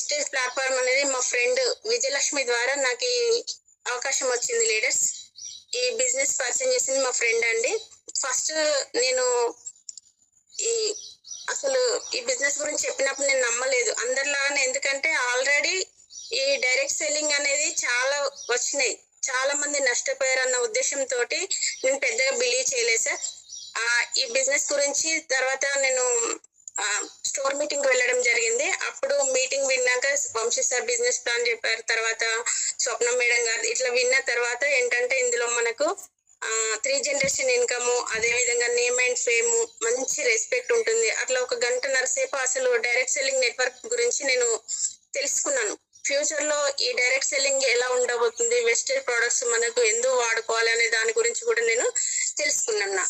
Wastage platform అనేది మా friend Vijayalakshmi ద్వారా నాకు ఈ అవకాశం వచ్చింది లీడర్స్. ఈ బిజినెస్ పర్సన్ చేసింది మా ఫ్రెండ్ అండి. ఫస్ట్ నేను అసలు ఈ బిజినెస్ గురించి చెప్పినప్పుడు నేను నమ్మలేదు అందరిలాగానే, ఎందుకంటే ఆల్రెడీ ఈ డైరెక్ట్ సెల్లింగ్ అనేది చాలా వచ్చినాయి, చాలా మంది నష్టపోయారు అన్న ఉద్దేశంతో నేను పెద్దగా బిలీవ్ చేయలేదు సార్. ఈ బిజినెస్ గురించి తర్వాత నేను స్టోర్ మీటింగ్ వెళ్ళడం జరిగింది. అప్పుడు మీటింగ్ విన్నాక వంశీ సార్ బిజినెస్ ప్లాన్ చెప్పారు, తర్వాత స్వప్న మేడం గారు ఇట్లా విన్న తర్వాత ఏంటంటే ఇందులో మనకు 3 జనరేషన్ ఇన్కమ్, అదే విధంగా నేమ్ అండ్ ఫేమ్, మంచి రెస్పెక్ట్ ఉంటుంది. అట్లా ఒక గంటన్నర సేపు అసలు డైరెక్ట్ సెల్లింగ్ నెట్వర్క్ గురించి నేను తెలుసుకున్నాను. ఫ్యూచర్ లో ఈ డైరెక్ట్ సెల్లింగ్ ఎలా ఉండబోతుంది, వెస్టేజ్ ప్రొడక్ట్స్ మనకు ఎందుకు వాడుకోవాలి అనే దాని గురించి కూడా నేను తెలుసుకున్నాను.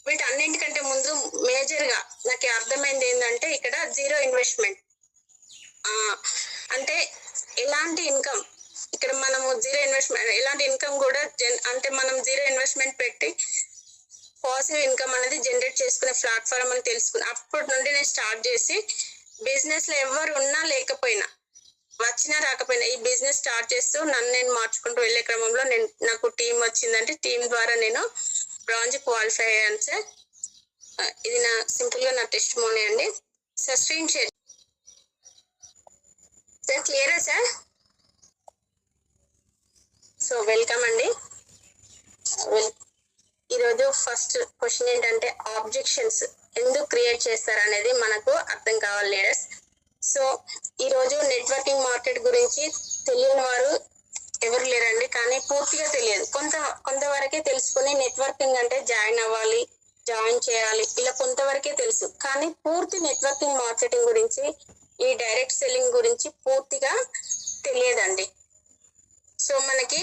వీటన్నింటికంటే ముందు మేజర్ గా నాకు అర్థమైంది ఏంటంటే ఇక్కడ జీరో ఇన్వెస్ట్మెంట్ అంటే ఎలాంటి ఇన్కమ్, ఇక్కడ మనము జీరో ఇన్వెస్ట్మెంట్ ఎలాంటి ఇన్కమ్ కూడా అంటే మనం జీరో ఇన్వెస్ట్మెంట్ పెట్టి పాజిటివ్ ఇన్కమ్ అనేది జనరేట్ చేసుకునే ప్లాట్ఫామ్ అని తెలుసుకుని అప్పటి నుండి నేను స్టార్ట్ చేసి బిజినెస్ లో ఎవరు ఉన్నా లేకపోయినా, వచ్చినా రాకపోయినా ఈ బిజినెస్ స్టార్ట్ చేస్తూ నన్ను నేను మార్చుకుంటూ వెళ్ళే క్రమంలో నాకు టీం వచ్చిందంటే టీం ద్వారా నేను బ్రాంజ్ క్వాలిఫై అయ్యాను సార్. ఇది నా సింపుల్ గా నా టెస్టిమోనీ అండి సార్. స్క్రీన్ షేర్ సార్, క్లియరా సార్? సో వెల్కమ్ అండి. ఈరోజు ఫస్ట్ క్వశ్చన్ ఏంటంటే ఆబ్జెక్షన్స్ ఎందుకు క్రియేట్ చేస్తారు అనేది మనకు అర్థం కావాలి లీడర్స్. సో ఈరోజు నెట్వర్కింగ్ మార్కెట్ గురించి తెలియని వారు ఎవరు లేరండి, కానీ పూర్తిగా తెలియదు. కొంతవరకే తెలుసుకుని నెట్వర్కింగ్ అంటే జాయిన్ అవ్వాలి, జాయిన్ చేయాలి, ఇలా కొంతవరకే తెలుసు. కానీ పూర్తి నెట్వర్కింగ్ మార్కెటింగ్ గురించి, ఈ డైరెక్ట్ సెల్లింగ్ గురించి పూర్తిగా తెలియదండి. సో మనకి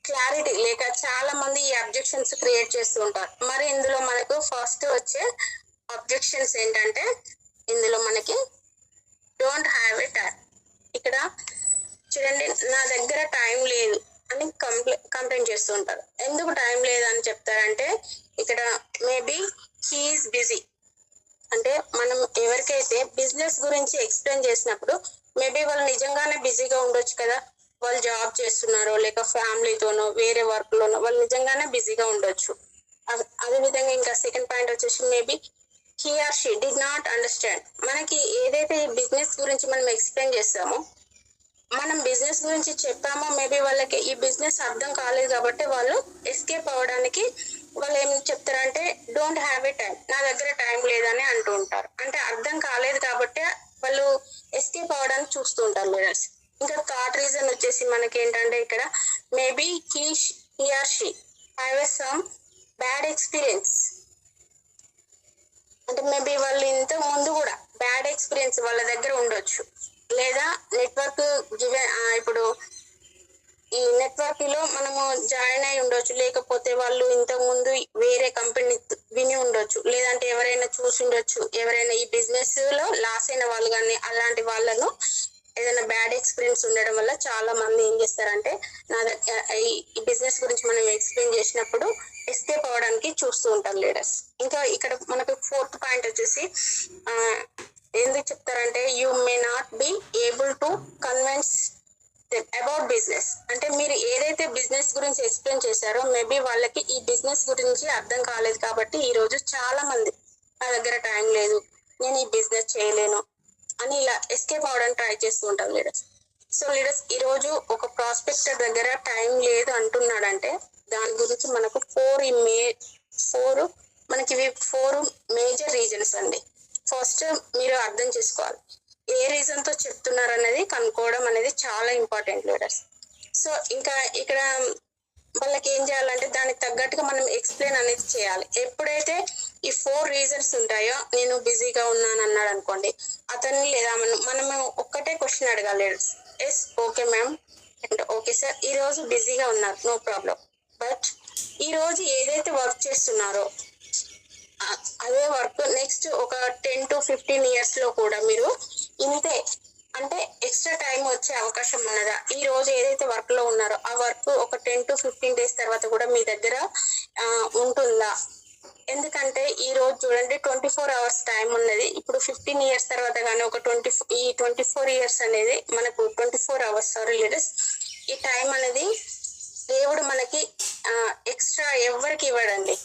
క్లారిటీ లేక చాలా మంది ఈ అబ్జెక్షన్స్ క్రియేట్ చేస్తూ ఉంటారు. మరి ఇందులో మనకు ఫస్ట్ వచ్చే అబ్జెక్షన్స్ ఏంటంటే ఇందులో మనకి డోంట్ హ్యావ్ ఎ టైం. ఇక్కడ చూడండి, నా దగ్గర టైం లేదు అని కంప్లైంట్ చేస్తూ ఉంటారు. ఎందుకు టైం లేదు అని చెప్తారంటే ఇక్కడ మేబీ హీఈస్ బిజీ. అంటే మనం ఎవరికైతే బిజినెస్ గురించి ఎక్స్ప్లెయిన్ చేసినప్పుడు మేబీ వాళ్ళు నిజంగానే బిజీగా ఉండొచ్చు కదా, వాళ్ళు జాబ్ చేస్తున్నారో లేక ఫ్యామిలీతోనో వేరే వర్క్ లోనో వాళ్ళు నిజంగానే బిజీగా ఉండొచ్చు. అదే విధంగా ఇంకా సెకండ్ పాయింట్ వచ్చేసి maybe he or she did not understand. మనకి ఏదైతే ఈ బిజినెస్ గురించి మనం ఎక్స్ప్లెయిన్ చేస్తామో, మనం బిజినెస్ గురించి చెప్పామో మేబీ వాళ్ళకి ఈ బిజినెస్ అర్థం కాలేదు కాబట్టి వాళ్ళు ఎస్కేప్ అవ్వడానికి వాళ్ళు ఏం చెప్తారంటే డోంట్ హ్యావ్ ఎ టైం, నా దగ్గర టైం లేదని అంటూ ఉంటారు. అంటే అర్థం కాలేదు కాబట్టి వాళ్ళు ఎస్కేప్ అవ్వడానికి చూస్తూ ఉంటారు లీడర్స్. ఇంకా థర్డ్ రీజన్ వచ్చేసి మనకి ఏంటంటే ఇక్కడ maybe he or she have a some bad experience. అంటే మేబీ వాళ్ళు ఇంత ముందు కూడా బ్యాడ్ ఎక్స్పీరియన్స్ వాళ్ళ దగ్గర ఉండొచ్చు, లేదా నెట్వర్క్ ఇప్పుడు ఈ నెట్వర్క్ లో మనము జాయిన్ అయి ఉండొచ్చు, లేకపోతే వాళ్ళు ఇంతకు ముందు వేరే కంపెనీ విని ఉండొచ్చు, లేదంటే ఎవరైనా చూసి ఉండొచ్చు, ఎవరైనా ఈ బిజినెస్ లో లాస్ అయిన వాళ్ళు కానీ అలాంటి వాళ్ళను ఏదైనా బ్యాడ్ ఎక్స్పీరియన్స్ ఉండడం వల్ల చాలా మంది ఏం చేస్తారంటే ఈ బిజినెస్ గురించి మనం ఎక్స్ప్లెయిన్ చేసినప్పుడు ఎస్కేప్ అవ్వడానికి చూస్తూ ఉంటారు లీడర్స్. ఇంకా ఇక్కడ మనకు ఫోర్త్ పాయింట్ వచ్చేసి ఎందుకు చెప్తారంటే you may not be able to convince about business. అంటే మీరు ఏదైతే బిజినెస్ గురించి ఎక్స్ప్లెయిన్ చేశారో మేబీ వాళ్ళకి ఈ బిజినెస్ గురించి అర్థం కాలేదు కాబట్టి ఈ రోజు చాలా మంది నా దగ్గర టైం లేదు, నేను ఈ బిజినెస్ చేయలేను అని ఇలా ఎస్కేప్ అవ్వడానికి ట్రై చేస్తూ ఉంటారు లీడర్స్. సో లీడర్స్ ఈ రోజు ఒక ప్రాస్పెక్టర్ దగ్గర టైం లేదు అంటున్నాడంటే దాని గురించి మనకు మనకి ఇవి 4 మేజర్ రీజన్స్ అండి. ఫస్ట్ మీరు అర్థం చేసుకోవాలి ఏ రీజన్ తో చెప్తున్నారు అనేది కనుక్కోవడం అనేది చాలా ఇంపార్టెంట్ లీడర్స్. సో ఇంకా ఇక్కడ వాళ్ళకి ఏం చేయాలంటే దానికి తగ్గట్టుగా మనం ఎక్స్ప్లెయిన్ అనేది చేయాలి. ఎప్పుడైతే ఈ 4 రీజన్స్ ఉంటాయో, నేను బిజీగా ఉన్నాను అన్నాడు అనుకోండి, అతన్ని లేదా మనము ఒక్కటే క్వశ్చన్ అడగాలి leaders. Yes okay ma'am, and okay sir ఈ రోజు బిజీగా ఉన్నారు, నో ప్రాబ్లం. బట్ ఈ రోజు ఏదైతే వర్క్ చేస్తున్నారో అదే వర్క్ నెక్స్ట్ ఒక 10 to 15 years లో కూడా మీరు ఇంతే అంటే ఎక్స్ట్రా టైం వచ్చే అవకాశం ఉన్నదా? ఈ రోజు ఏదైతే వర్క్ లో ఉన్నారో ఆ వర్క్ ఒక 10 to 15 days తర్వాత కూడా మీ దగ్గర ఉంటుందా? ఎందుకంటే ఈ రోజు చూడండి 24 hours టైం ఉన్నది. ఇప్పుడు 15 years తర్వాత కానీ ఒక 24 years అనేది మనకు 24 hours సారీ లీడర్స్ ఈ టైం అనేది దేవుడు మనకి ఎక్స్ట్రా ఎవరికి ఇవ్వడండి.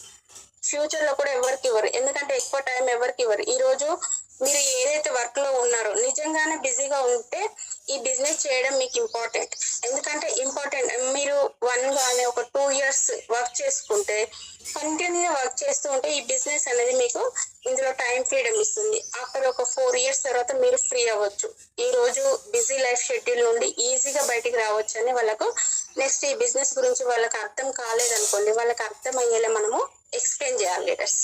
ఫ్యూచర్ లో కూడా ఎవరికి ఇవ్వరు. ఎందుకంటే ఎక్కువ టైం ఎవరికి ఇవ్వరు. ఈ రోజు మీరు ఏదైతే వర్క్ లో ఉన్నారో నిజంగానే బిజీగా ఉంటే ఈ బిజినెస్ చేయడం మీకు ఇంపార్టెంట్. ఎందుకంటే ఇంపార్టెంట్ మీరు 1 కానీ ఒక 2 years వర్క్ చేసుకుంటే కంటిన్యూ వర్క్ చేస్తూ ఉంటే ఈ బిజినెస్ అనేది మీకు ఇందులో టైం ఫ్రీడమ్ ఇస్తుంది. ఆఫ్టర్ ఒక 4 years తర్వాత మీరు ఫ్రీ అవ్వచ్చు. ఈ రోజు బిజీ లైఫ్ షెడ్యూల్ నుండి ఈజీగా బయటికి రావచ్చు అని వాళ్ళకు నెక్స్ట్ ఈ బిజినెస్ గురించి వాళ్ళకి అర్థం కాలేదనుకోండి, వాళ్ళకి అర్థం అయ్యేలా మనము ఎక్స్ప్లెయిన్ చేయాలి లీడర్స్.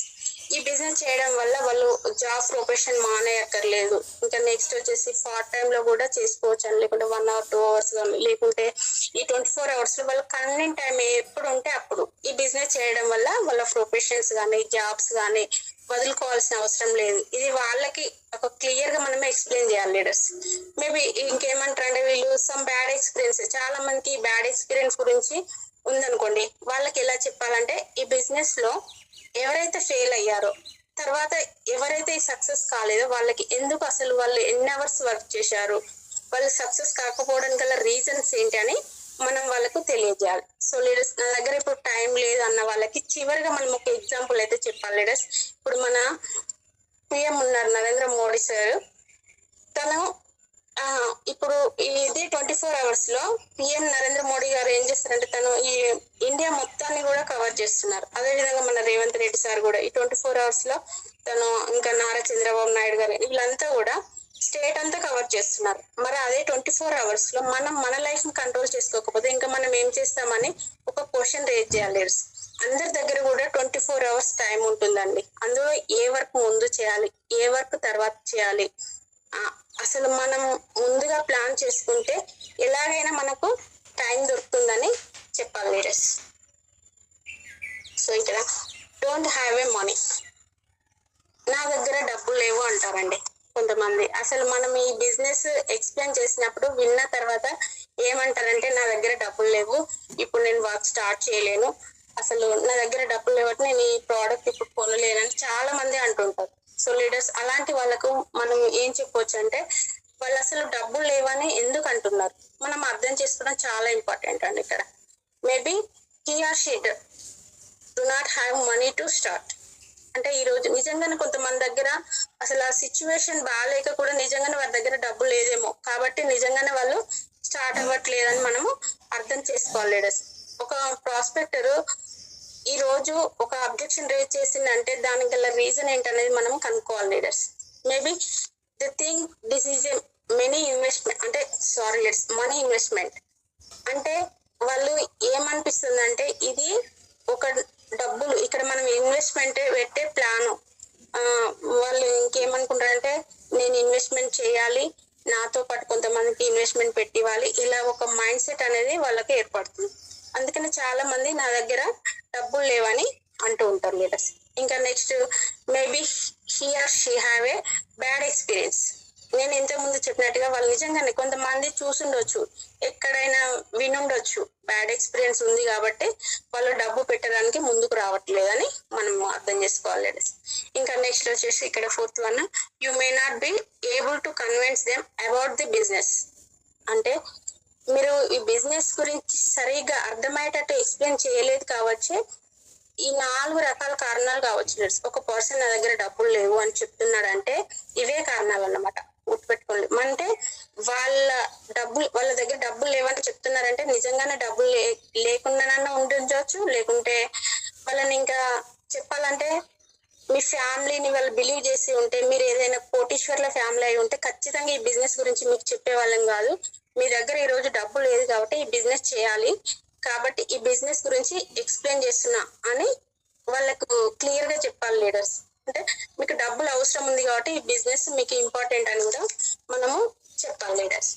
ఈ బిజినెస్ చేయడం వల్ల వాళ్ళు జాబ్ ప్రొఫెషన్ మానేయక్కర్లేదు. ఇంకా నెక్స్ట్ వచ్చేసి పార్ట్ టైం లో కూడా చేసుకోవచ్చు అని, లేకుంటే 1 or 2 hours కానీ, లేకుంటే ఈ 24 hours లో వాళ్ళు కన్వీనియంట్ టైం ఎప్పుడు ఉంటే అప్పుడు ఈ బిజినెస్ చేయడం వల్ల వాళ్ళ ప్రొఫెషన్స్ కానీ జాబ్స్ కానీ వదులుకోవాల్సిన అవసరం లేదు. ఇది వాళ్ళకి ఒక క్లియర్ గా మనమే ఎక్స్ప్లెయిన్ చేయాలి లీడర్స్. మేబీ ఇంకేమంటారంటే వీళ్ళు సమ్ బ్యాడ్ ఎక్స్పీరియన్స్, చాలా మందికి బ్యాడ్ ఎక్స్పీరియన్స్ గురించి ఉందనుకోండి, వాళ్ళకి ఎలా చెప్పాలంటే ఈ బిజినెస్ లో ఎవరైతే ఫెయిల్ అయ్యారో తర్వాత ఎవరైతే సక్సెస్ కాలేదో వాళ్ళకి ఎందుకు, అసలు వాళ్ళు ఎన్ని అవర్స్ వర్క్ చేశారు, వాళ్ళు సక్సెస్ కాకపోవడానికి గల రీజన్స్ ఏంటి అని మనం వాళ్ళకు తెలియజేయాలి. సో లీడర్స్ నా దగ్గర ఇప్పుడు టైం లేదు అన్న వాళ్ళకి చివరిగా మనం ఒక ఎగ్జాంపుల్ అయితే చెప్పాలి లీడర్స్. ఇప్పుడు మన పిఎం ఉన్నారు నరేంద్ర మోడీ సార్, తను ఇప్పుడు ఇది 24 hours లో పిఎం నరేంద్ర మోడీ గారు ఏం చేస్తారంటే తను ఈ ఇండియా మొత్తాన్ని కూడా కవర్ చేస్తున్నారు. అదే విధంగా మన రేవంత్ రెడ్డి సార్ కూడా ఈ 24 hours లో తను, ఇంకా నారా చంద్రబాబు నాయుడు గారు, వీళ్ళంతా కూడా స్టేట్ అంతా కవర్ చేస్తున్నారు. మరి అదే 24 hours లో మనం మన లైఫ్ ని కంట్రోల్ చేసుకోకపోతే ఇంకా మనం ఏం చేస్తామని ఒక క్వశ్చన్ రేజ్ చేయాలి. అందరి దగ్గర కూడా 24 hours టైం ఉంటుందండి. అందులో ఏ వర్క్ ముందు చేయాలి, ఏ వర్క్ తర్వాత చేయాలి, అసలు మనం ముందుగా ప్లాన్ చేసుకుంటే ఎలాగైనా మనకు టైం దొరుకుతుందని చెప్పాలి లీడర్స్. సో ఇక్కడ డోంట్ హ్యావ్ ఏ మనీ, నా దగ్గర డబ్బులు లేవు అంటారండి కొంతమంది. అసలు మనం ఈ బిజినెస్ ఎక్స్ప్లెయిన్ చేసినప్పుడు విన్న తర్వాత ఏమంటారంటే నా దగ్గర డబ్బులు లేవు, ఇప్పుడు నేను వర్క్ స్టార్ట్ చేయలేను, అసలు నా దగ్గర డబ్బులు లేవట్టి నేను ఈ ప్రోడక్ట్ ఇప్పుడు కొనలేనని చాలా మంది అంటుంటారు. సో లీడర్స్ అలాంటి వాళ్ళకు మనం ఏం చెప్పొచ్చు అంటే వాళ్ళు అసలు డబ్బులు లేవని ఎందుకు అంటున్నారు మనం అర్థం చేసుకోవడం చాలా ఇంపార్టెంట్ అండి. ఇక్కడ maybe he or she do not have money to start అంటే ఈ రోజు నిజంగానే కొంతమంది దగ్గర అసలు ఆ సిచ్యువేషన్ బాగాలేక కూడా నిజంగానే వారి దగ్గర డబ్బు లేదేమో కాబట్టి నిజంగానే వాళ్ళు స్టార్ట్ అవ్వట్లేదని మనము అర్థం చేసుకోవాలి లీడర్స్. ఒక ప్రాస్పెక్టర్ ఈ రోజు ఒక అబ్జెక్షన్ రేజ్ చేసిందంటే దానికి గల రీజన్ ఏంటనేది మనం కనుక్కోవాలి leaders. Maybe the think this is a money investment అంటే వాళ్ళు ఏమనిపిస్తుంది ఇది ఒక డబ్బులు ఇక్కడ మనం ఇన్వెస్ట్మెంట్ పెట్టే ప్లాను. వాళ్ళు ఇంకేమనుకుంటారంటే నేను ఇన్వెస్ట్మెంట్ చేయాలి, నాతో పాటు కొంతమందికి ఇన్వెస్ట్మెంట్ పెట్టివ్వాలి, ఇలా ఒక మైండ్ సెట్ అనేది వాళ్ళకి ఏర్పడుతుంది. అందుకని చాలా మంది నా దగ్గర డబ్బులు లేవని అంటూ ఉంటారు లీడర్స్. ఇంకా next maybe he or she have a bad experience. నేను ఇంతకుముందు చెప్పినట్టుగా వాళ్ళు నిజంగానే కొంతమంది చూసుండొచ్చు, ఎక్కడైనా వినుండొచ్చు, బ్యాడ్ ఎక్స్పీరియన్స్ ఉంది కాబట్టి వాళ్ళు డబ్బు పెట్టడానికి ముందుకు రావట్లేదని మనం అర్థం చేసుకోవాలి లీడర్స్. ఇంకా నెక్స్ట్ వచ్చేసి ఇక్కడ 4th one, you may not be able to convince them about the business. అంటే మీరు ఈ బిజినెస్ గురించి సరిగ్గా అర్థమయ్యేటట్టు ఎక్స్ప్లెయిన్ చేయలేదు కావచ్చు. ఈ 4 రకాల కారణాలు కావచ్చు లీడర్స్. ఒక పర్సన్ నా దగ్గర డబ్బులు లేవు అని చెప్తున్నాడంటే ఇవే కారణాలు అన్నమాట, గుర్తుపెట్టుకోండి. అంటే వాళ్ళ దగ్గర డబ్బులు లేవని చెప్తున్నారంటే నిజంగానే డబ్బులు లేకుండానన్నా ఉండొచ్చు, లేకుంటే వాళ్ళని ఇంకా చెప్పాలంటే మీ ఫ్యామిలీని వాళ్ళు బిలీవ్ చేసి ఉంటే, మీరు ఏదైనా కోటీశ్వర్ల ఫ్యామిలీ అయి ఉంటే ఖచ్చితంగా ఈ బిజినెస్ గురించి మీకు చెప్పే వాళ్ళం కాదు. మీ దగ్గర ఈ రోజు డబ్బు లేదు కాబట్టి ఈ బిజినెస్ చేయాలి కాబట్టి ఈ బిజినెస్ గురించి ఎక్స్ప్లెయిన్ చేస్తున్నా అని వాళ్ళకు క్లియర్ గా చెప్పాలి లీడర్స్. అంటే మీకు డబ్బులు అవసరం ఉంది కాబట్టి ఈ బిజినెస్ మీకు ఇంపార్టెంట్ అని కూడా మనము చెప్పాలి లీడర్స్.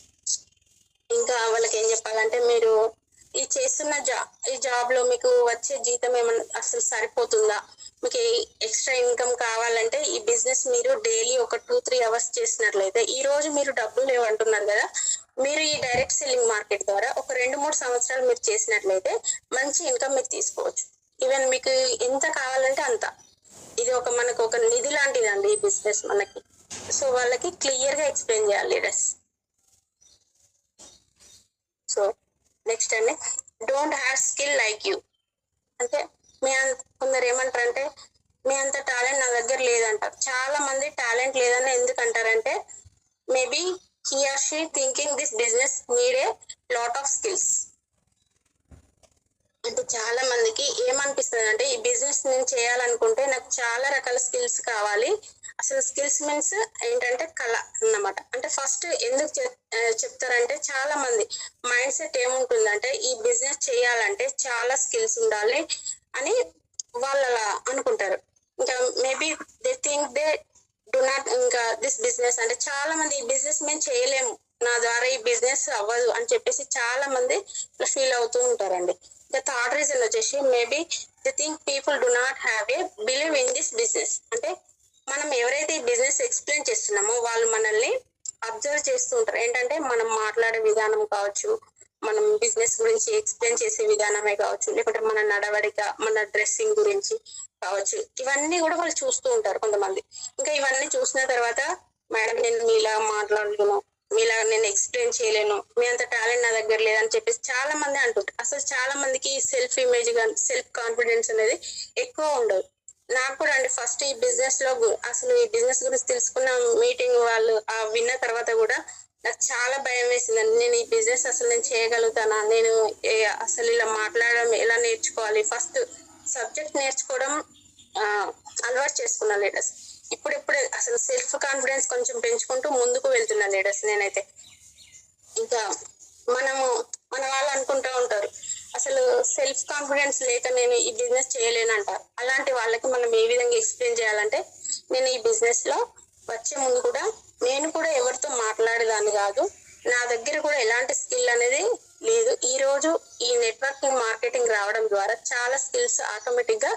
ఇంకా వాళ్ళకి ఏం చెప్పాలంటే మీరు ఈ చేస్తున్న ఈ జాబ్ లో మీకు వచ్చే జీతం ఏమన్నా అసలు సరిపోతుందా, మీకు ఎక్స్ట్రా ఇన్కమ్ కావాలంటే ఈ బిజినెస్ మీరు డైలీ ఒక 2-3 hours చేసినట్లయితే, ఈ రోజు మీరు డబ్బులు లేవంటున్నారు కదా, మీరు ఈ డైరెక్ట్ సెల్లింగ్ మార్కెట్ ద్వారా ఒక 2-3 సంవత్సరాలు మీరు చేసినట్లయితే మంచి ఇన్కమ్ మీరు తీసుకోవచ్చు. ఈవెన్ మీకు ఎంత కావాలంటే అంత ఇది మనకు ఒక నిధి లాంటిదండి ఈ బిజినెస్ మనకి. సో వాళ్ళకి క్లియర్ గా ఎక్స్ప్లెయిన్ చేయాలి లీడర్స్. సో నెక్స్ట్ అండి, don't have skill like you. అంటే కొందరు ఏమంటారంటే మీ అంత టాలెంట్ నా దగ్గర లేదంటారు. చాలా మంది టాలెంట్ లేదని ఎందుకు అంటారంటే maybe he or she thinking this business need a lot of skills. అంటే చాలా మందికి ఏమనిపిస్తుంది అంటే ఈ బిజినెస్ నేను చేయాలనుకుంటే నాకు చాలా రకాల స్కిల్స్ కావాలి. అసలు స్కిల్స్ మీన్స్ ఏంటంటే కళ అన్నమాట. అంటే ఫస్ట్ ఎందుకు చెప్తారంటే చాలా మంది మైండ్ సెట్ ఏముంటుందంటే ఈ బిజినెస్ చేయాలంటే చాలా స్కిల్స్ ఉండాలి అని వాళ్ళు అలా అనుకుంటారు. ఇంకా maybe they think they do not, ఇంకా దిస్ బిజినెస్ అంటే చాలా మంది ఈ బిజినెస్ మేము చేయలేము, నా ద్వారా ఈ బిజినెస్ అవ్వదు అని చెప్పేసి చాలా మంది ఫీల్ అవుతూ ఉంటారండి. ద థర్డ్ రీజన్ వచ్చేసి maybe they think people do not have a believe in this business. అంటే మనం ఎవరైతే ఈ బిజినెస్ ఎక్స్ప్లెయిన్ చేస్తున్నామో వాళ్ళు మనల్ని అబ్జర్వ్ చేస్తూ ఉంటారు. ఏంటంటే మనం మాట్లాడే విధానం కావచ్చు, మనం బిజినెస్ గురించి ఎక్స్ప్లెయిన్ చేసే విధానమే కావచ్చు, లేకుంటే మన నడవడిక, మన డ్రెస్సింగ్ గురించి కావచ్చు, ఇవన్నీ కూడా వాళ్ళు చూస్తూ ఉంటారు కొంతమంది. ఇంకా ఇవన్నీ చూసిన తర్వాత మేడం నేను మీలా మాట్లాడలేను, మీలా నేను ఎక్స్ప్లెయిన్ చేయలేను, మీ అంత టాలెంట్ నా దగ్గర లేదని చెప్పేసి చాలా మంది అంటుంటారు. అసలు చాలా మందికి సెల్ఫ్ ఇమేజ్ కానీ సెల్ఫ్ కాన్ఫిడెన్స్ అనేది ఎక్కువ ఉండదు. నాకు కూడా అండి ఫస్ట్ ఈ బిజినెస్ లో అసలు ఈ బిజినెస్ గురించి తెలుసుకున్న మీటింగ్ వాళ్ళు విన్న తర్వాత కూడా నాకు చాలా భయం వేసిందండి. నేను ఈ బిజినెస్ అసలు నేను చేయగలుగుతానా, నేను అసలు ఇలా మాట్లాడడం ఎలా నేర్చుకోవాలి, ఫస్ట్ సబ్జెక్ట్ నేర్చుకోవడం అలవాటు చేసుకున్నా లీడర్స్. ఇప్పుడిప్పుడే అసలు సెల్ఫ్ కాన్ఫిడెన్స్ కొంచెం పెంచుకుంటూ ముందుకు వెళ్తున్నా లీడర్స్ నేనైతే. ఇంకా మన వాళ్ళు అనుకుంటూ ఉంటారు అసలు సెల్ఫ్ కాన్ఫిడెన్స్ లేక నేను ఈ బిజినెస్ చేయలేనంటారు. అలాంటి వాళ్ళకి మనం ఏ విధంగా ఎక్స్ప్లెయిన్ చేయాలంటే నేను ఈ బిజినెస్ లో వచ్చే ముందు కూడా నేను కూడా ఎవరితో మాట్లాడేదాన్ని కాదు, నా దగ్గర కూడా ఎలాంటి స్కిల్ అనేది లేదు. ఈ రోజు ఈ నెట్వర్కింగ్ మార్కెటింగ్ రావడం ద్వారా చాలా స్కిల్స్ ఆటోమేటిక్ గా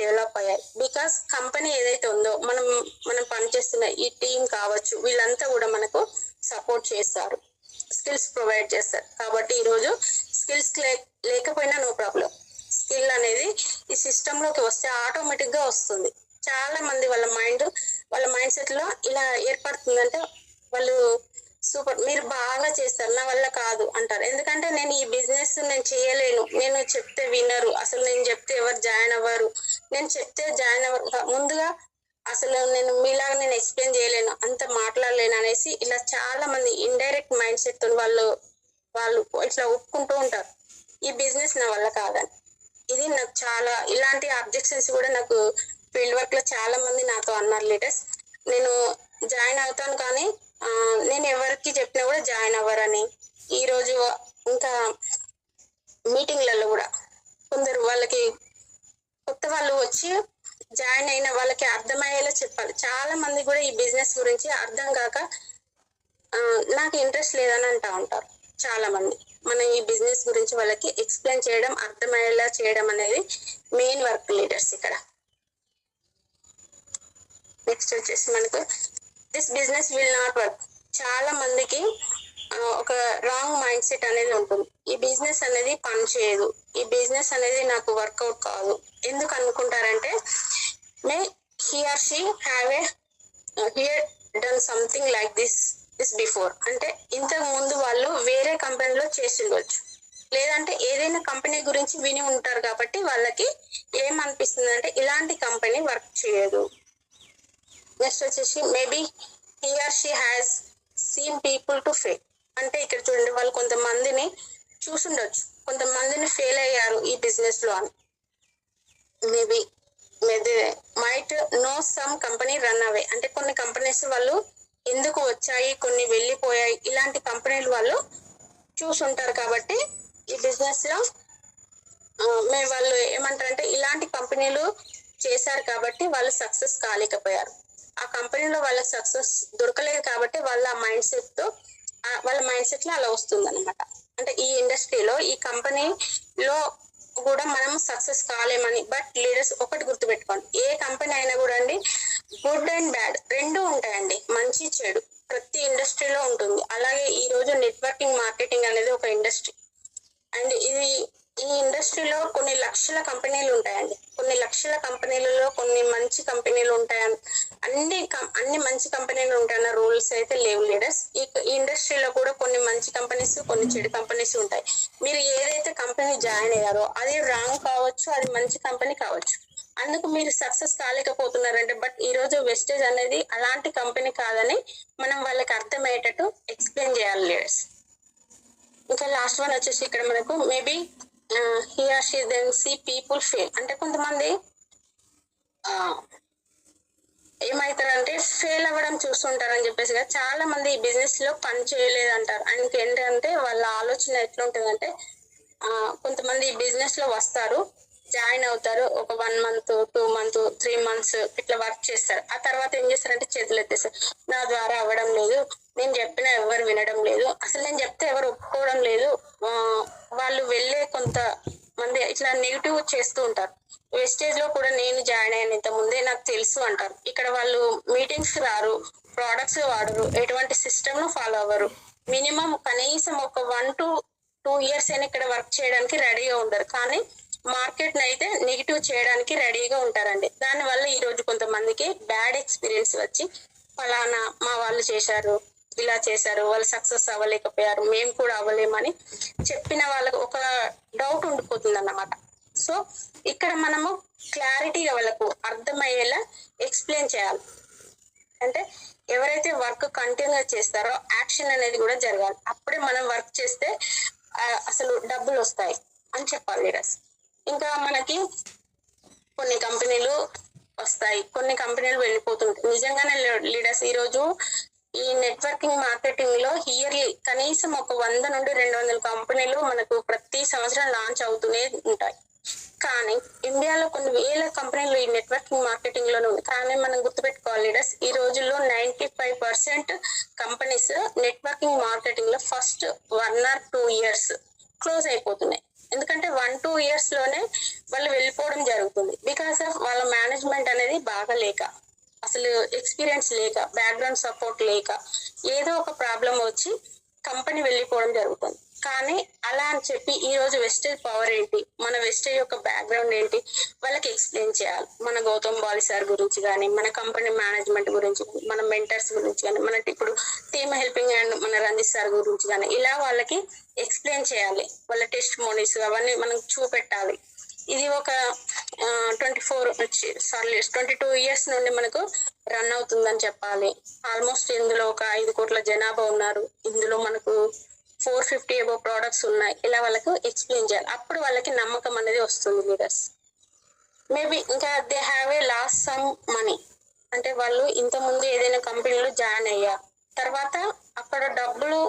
డెవలప్ అయ్యాయి. బికాస్ కంపెనీ ఏదైతే ఉందో మనం పనిచేస్తున్న ఈ టీం కావచ్చు, వీళ్ళంతా కూడా మనకు సపోర్ట్ చేస్తారు, స్కిల్స్ ప్రొవైడ్ చేస్తారు. కాబట్టి ఈరోజు స్కిల్స్ లేకపోయినా నో ప్రాబ్లం, స్కిల్ అనేది ఈ సిస్టమ్ లోకి వస్తే ఆటోమేటిక్ గా వస్తుంది. చాలా మంది వాళ్ళ మైండ్ సెట్ లో ఇలా ఏర్పడుతుందంటే వాళ్ళు సూపర్, మీరు బాగా చేస్తారు, నా వల్ల కాదు అంటారు. ఎందుకంటే నేను ఈ బిజినెస్ నేను చేయలేను, నేను చెప్తే వినరు, అసలు నేను చెప్తే ఎవరు జాయిన్ అవ్వరు, నేను చెప్తే జాయిన్ అవ్వరు, ముందుగా అసలు నేను మీలాగా నేను ఎక్స్ప్లెయిన్ చేయలేను, అంత మాట్లాడలేను అనేసి ఇలా చాలా మంది ఇండైరెక్ట్ మైండ్ సెట్ తో వాళ్ళు ఇట్లా ఒప్పుకుంటూ ఉంటారు ఈ బిజినెస్ నా వల్ల కాదని. ఇది నాకు చాలా ఇలాంటి అబ్జెక్షన్స్ కూడా నాకు ఫీల్డ్ వర్క్ లో చాలా మంది నాతో అన్నారు లీడర్స్. నేను జాయిన్ అవుతాను కానీ నేను ఎవరికి చెప్పినా కూడా జాయిన్ అవ్వరని. ఈ రోజు ఇంకా మీటింగ్లలో కూడా కొందరు వాళ్ళకి కొత్త వాళ్ళు వచ్చి జాయిన్ అయిన వాళ్ళకి అర్థమయ్యేలా చెప్పాలి. చాలా మంది కూడా ఈ బిజినెస్ గురించి అర్థం కాక నాకు ఇంట్రెస్ట్ లేదని అంటా ఉంటారు చాలా మంది. మనం ఈ బిజినెస్ గురించి వాళ్ళకి ఎక్స్ప్లెయిన్ చేయడం, అర్థమయ్యేలా చేయడం అనేది మెయిన్ వర్క్ లీడర్స్ ఇక్కడ. నెక్స్ట్ వచ్చేసి మనకు this business will not work. చాలా మందికి ఒక రాంగ్ మైండ్ సెట్ అనేది ఉంటుంది. ఈ బిజినెస్ అనేది పని చేయదు, ఈ బిజినెస్ అనేది నాకు వర్కౌట్ కాదు. ఎందుకు అనుకుంటారంటే మే he or she have a here done something like this before. అంటే ఇంతకు ముందు వాళ్ళు వేరే కంపెనీలో చేసి ఉండొచ్చు, లేదంటే ఏదైనా కంపెనీ గురించి విని ఉంటారు. కాబట్టి వాళ్ళకి ఏమనిపిస్తుంది అంటే ఇలాంటి కంపెనీ వర్క్ చేయదు. నెక్స్ట్ వచ్చేసి maybe he or she has seen people to fail. అంటే ఇక్కడ చూడండి వాళ్ళు కొంతమందిని చూసుండొచ్చు, కొంతమందిని ఫెయిల్ అయ్యారు ఈ బిజినెస్ లో అని. Maybe might know some company run away. అంటే కొన్ని కంపెనీస్ వాళ్ళు ఎందుకు వచ్చాయి, కొన్ని వెళ్ళిపోయాయి, ఇలాంటి కంపెనీలు వాళ్ళు చూసుంటారు. కాబట్టి ఈ బిజినెస్ లో వాళ్ళు ఏమంటారంటే ఇలాంటి కంపెనీలు చేశారు కాబట్టి వాళ్ళు సక్సెస్ కాలేకపోయారు. ఆ కంపెనీలో వాళ్ళకి సక్సెస్ దొరకలేదు కాబట్టి వాళ్ళ మైండ్ సెట్ లో అలా వస్తుంది అనమాట. అంటే ఈ ఇండస్ట్రీలో ఈ కంపెనీలో కూడా మనం సక్సెస్ కాలేమని. బట్ లీడర్స్ ఒకటి గుర్తుపెట్టుకోండి, ఏ కంపెనీ అయినా కూడా అండి గుడ్ అండ్ బ్యాడ్ రెండు ఉంటాయండి, మంచి చెడు ప్రతి ఇండస్ట్రీలో ఉంటుంది. అలాగే ఈ రోజు నెట్వర్కింగ్ మార్కెటింగ్ అనేది ఒక ఇండస్ట్రీ. అండ్ ఇది ఈ ఇండస్ట్రీలో కొన్ని లక్షల కంపెనీలు ఉంటాయండి. కొన్ని లక్షల కంపెనీలలో కొన్ని మంచి కంపెనీలు ఉంటాయని అన్ని మంచి కంపెనీలు ఉంటాయన్న రూల్స్ అయితే లేవు లీడర్స్. ఈ ఇండస్ట్రీలో కూడా కొన్ని మంచి కంపెనీస్, కొన్ని చెడు కంపెనీస్ ఉంటాయి. మీరు ఏదైతే కంపెనీ జాయిన్ అయ్యారో అది రాంగ్ కావచ్చు, అది మంచి కంపెనీ కావచ్చు. అందుకు మీరు సక్సెస్ కాలేకపోతున్నారంటే, బట్ ఈ రోజు వెస్టేజ్ అనేది అలాంటి కంపెనీ కాదని మనం వాళ్ళకి అర్థమయ్యేటట్టు ఎక్స్ప్లెయిన్ చేయాలి లీడర్స్. ఇంకా లాస్ట్ వన్ వచ్చేసి ఇక్కడ మనకు maybe he or she then see people fail. అంటే కొంతమంది ఏమవుతారంటే ఫెయిల్ అవ్వడం చూస్తుంటారని చెప్పేసి చాలా మంది ఈ బిజినెస్ లో పని చేయలేదు అంటారు. ఆయనకి ఏంటంటే వాళ్ళ ఆలోచన ఎట్లుంటుందంటే కొంతమంది ఈ బిజినెస్ లో వస్తారు, జాయిన్ అవుతారు, ఒక 1 month 2 months 3 months ఇట్లా వర్క్ చేస్తారు. ఆ తర్వాత ఏం చేస్తారంటే చేతులు ఎత్తేస్తారు, నా ద్వారా అవ్వడం లేదు, నేను చెప్పినా ఎవరు వినడం లేదు, అసలు నేను చెప్తే ఎవరు ఒప్పుకోవడం లేదు, వాళ్ళు వెళ్ళే కొంత మంది ఇట్లా నెగిటివ్ చేస్తూ ఉంటారు. వెస్టేజ్ లో కూడా నేను జాయిన్ అయిన ఇంత ముందే నాకు తెలుసు అంటారు. ఇక్కడ వాళ్ళు మీటింగ్స్ రారు, ప్రోడక్ట్స్ వాడరు, ఎటువంటి సిస్టమ్ ను ఫాలో అవ్వరు. మినిమం కనీసం ఒక 1 to 2 years అయినా ఇక్కడ వర్క్ చేయడానికి రెడీగా ఉంటారు. కానీ మార్కెట్ ని అయితే నెగిటివ్ చేయడానికి రెడీగా ఉంటారండి. దానివల్ల ఈ రోజు కొంతమందికి బ్యాడ్ ఎక్స్పీరియన్స్ వచ్చి ఫలానా మా వాళ్ళు చేశారు, ఇలా చేశారు, వాళ్ళు సక్సెస్ అవ్వలేకపోయారు, మేము కూడా అవ్వలేమని చెప్పిన వాళ్ళకి ఒక డౌట్ ఉండిపోతుంది అన్నమాట. సో ఇక్కడ మనము క్లారిటీగా వాళ్ళకు అర్థమయ్యేలా ఎక్స్ప్లెయిన్ చేయాలి. అంటే ఎవరైతే వర్క్ కంటిన్యూగా చేస్తారో యాక్షన్ అనేది కూడా జరగాలి. అప్పుడే మనం వర్క్ చేస్తే అసలు డబ్బులు వస్తాయి అని చెప్పాలి లీడర్స్. ఇంకా మనకి కొన్ని కంపెనీలు వస్తాయి, కొన్ని కంపెనీలు వెళ్ళిపోతుంటాయి. నిజంగానే లీడర్స్ ఈ రోజు ఈ నెట్వర్కింగ్ మార్కెటింగ్ లో ఇయర్లీ కనీసం ఒక 100 నుండి 200 కంపెనీలు మనకు ప్రతి సంవత్సరం లాంచ్ అవుతూనే ఉంటాయి. కానీ ఇండియాలో కొన్ని వేల కంపెనీలు ఈ నెట్వర్కింగ్ మార్కెటింగ్ లోనే ఉంది. కానీ మనం గుర్తుపెట్టుకోవాలి లీడర్స్, ఈ రోజుల్లో 95% కంపెనీస్ నెట్వర్కింగ్ మార్కెటింగ్ లో ఫస్ట్ 1 or 2 years క్లోజ్ అయిపోతున్నాయి. ఎందుకంటే 1-2 years లోనే వాళ్ళు వెళ్ళిపోవడం జరుగుతుంది. బికాస్ ఆఫ్ వాళ్ళ మేనేజ్మెంట్ అనేది బాగా లేక, అసలు ఎక్స్పీరియన్స్ లేక, బ్యాక్గ్రౌండ్ సపోర్ట్ లేక ఏదో ఒక ప్రాబ్లం వచ్చి కంపెనీ వెళ్ళిపోవడం జరుగుతుంది. కానీ అలా అని చెప్పి ఈ రోజు వెస్టేజ్ పవర్ ఏంటి, మన వెస్టేజ్ యొక్క బ్యాక్గ్రౌండ్ ఏంటి వాళ్ళకి ఎక్స్ప్లెయిన్ చేయాలి. మన గౌతమ్ బాలి సార్ గురించి కానీ, మన కంపెనీ మేనేజ్మెంట్ గురించి, మన మెంటర్స్ గురించి కానీ, మన ఇప్పుడు టీమ్ హెల్పింగ్ అండ్ మన రంజిత్ సార్ గురించి కానీ ఇలా వాళ్ళకి ఎక్స్ప్లెయిన్ చేయాలి. వాళ్ళ టెస్ట్ మోనీస్ అవన్నీ మనం చూపెట్టాలి. ఇది ఒక 22 years నుండి మనకు రన్ అవుతుందని చెప్పాలి. ఆల్మోస్ట్ ఇందులో ఒక 5 కోట్ల జనాభా ఉన్నారు, ఇందులో మనకు 450 above ప్రోడక్ట్స్ ఉన్నాయి. ఇలా వాళ్ళకు ఎక్స్ప్లెయిన్ చేయాలి. అప్పుడు వాళ్ళకి నమ్మకం అనేది వస్తుంది లీడర్స్. మేబీ ఇంకా they have a loss some money, అంటే వాళ్ళు ఇంత ముందు ఏదైనా కంపెనీలో జాయిన్ అయ్యా తర్వాత అక్కడ డబ్బులు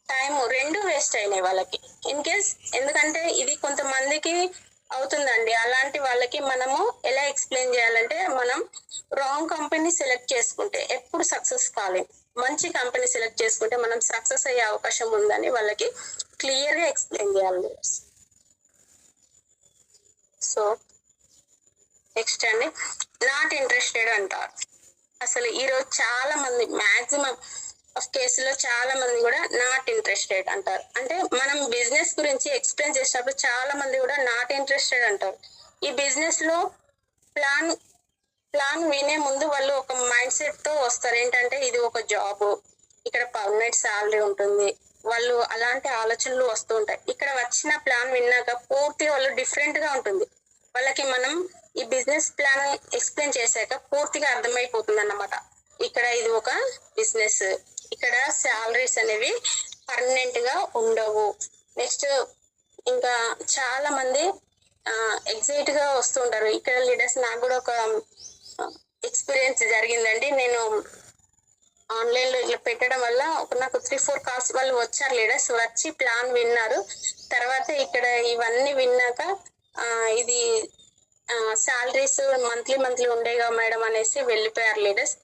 టైం 2 వేస్ట్ అయినాయి వాళ్ళకి ఇన్ కేస్. ఎందుకంటే ఇది కొంతమందికి అవుతుందండి. అలాంటి వాళ్ళకి మనము ఎలా ఎక్స్ప్లెయిన్ చేయాలంటే, మనం రాంగ్ కంపెనీ సెలెక్ట్ చేసుకుంటే ఎప్పుడు సక్సెస్ కాలేదు, మంచి కంపెనీ సెలెక్ట్ చేసుకుంటే మనం సక్సెస్ అయ్యే అవకాశం ఉందని వాళ్ళకి క్లియర్ గా ఎక్స్ప్లెయిన్ చేయాలి. సో నెక్స్ట్ అండి, నాట్ ఇంట్రెస్టెడ్ అంటారు. అసలు ఈరోజు చాలా మంది మాక్సిమం ఆఫ్ కేసులో చాలా మంది కూడా నాట్ ఇంట్రెస్టెడ్ అంటారు. అంటే మనం బిజినెస్ గురించి ఎక్స్ప్లెయిన్ చేసినప్పుడు చాలా మంది కూడా నాట్ ఇంట్రెస్టెడ్ అంటారు. ఈ బిజినెస్ లో ప్లాన్ వినే ముందు వాళ్ళు ఒక మైండ్ సెట్ తో వస్తారు. ఏంటంటే ఇది ఒక జాబ్, ఇక్కడ పర్మనెంట్ శాలరీ ఉంటుంది, వాళ్ళు అలాంటి ఆలోచనలు వస్తూ ఉంటాయి. ఇక్కడ వచ్చిన ప్లాన్ విన్నాక పూర్తిగా వాళ్ళు డిఫరెంట్ గా ఉంటుంది. వాళ్ళకి మనం ఈ బిజినెస్ ప్లాన్ ఎక్స్ప్లెయిన్ చేశాక పూర్తిగా అర్థమైపోతుంది అన్నమాట. ఇక్కడ ఇది ఒక బిజినెస్, ఇక్కడ శాలరీస్ అనేవి పర్మనెంట్ గా ఉండవు. నెక్స్ట్ ఇంకా చాలా మంది ఎగ్జైట్ గా వస్తుంటారు. ఇక్కడ లీడర్స్ నాకు కూడా ఒక ఎక్స్పీరియన్స్ జరిగిందండి. నేను ఆన్లైన్ లో ఇట్లా పెట్టడం వల్ల నాకు 3-4 calls వాళ్ళు వచ్చారు లీడర్స్, వచ్చి ప్లాన్ విన్నారు. తర్వాత ఇక్కడ ఇవన్నీ విన్నాక ఇది శాలరీస్ మంత్లీ ఉండేగా మేడం అనేసి వెళ్ళిపోయారు లీడర్స్.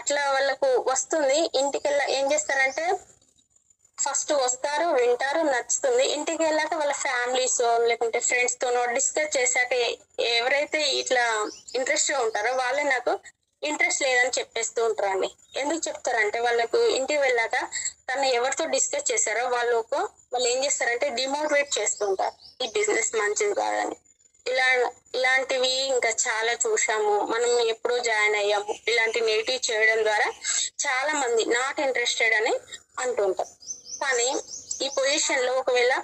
అట్లా వాళ్ళకు వస్తుంది. ఇంటికెళ్ళ ఏం చేస్తారంటే ఫస్ట్ వస్తారు, వింటారు, నచ్చుతుంది. ఇంటికి వెళ్ళాక వాళ్ళ ఫ్యామిలీస్ లేకుంటే ఫ్రెండ్స్ తోనో డిస్కస్ చేశాక ఎవరైతే ఇట్లా ఇంట్రెస్ట్ గా ఉంటారో వాళ్ళే నాకు ఇంట్రెస్ట్ లేదని చెప్పేస్తూ ఉంటారండి. ఎందుకు చెప్తారంటే వాళ్ళకు ఇంటికి వెళ్ళాక కానీ ఎవరితో డిస్కస్ చేశారో వాళ్ళు ఏం చేస్తారంటే డిమోటివేట్ చేస్తుంటారు, ఈ బిజినెస్ మంచిది కాదని. ఇలాంటివి ఇంకా చాలా చూసాము, మనం ఎప్పుడో జాయిన్ అయ్యాము. ఇలాంటి నెగిటివ్ చేయడం ద్వారా చాలా మంది నాట్ ఇంట్రెస్టెడ్ అని అంటుంటారు. కానీ ఈ పొజిషన్ లో ఒకవేళ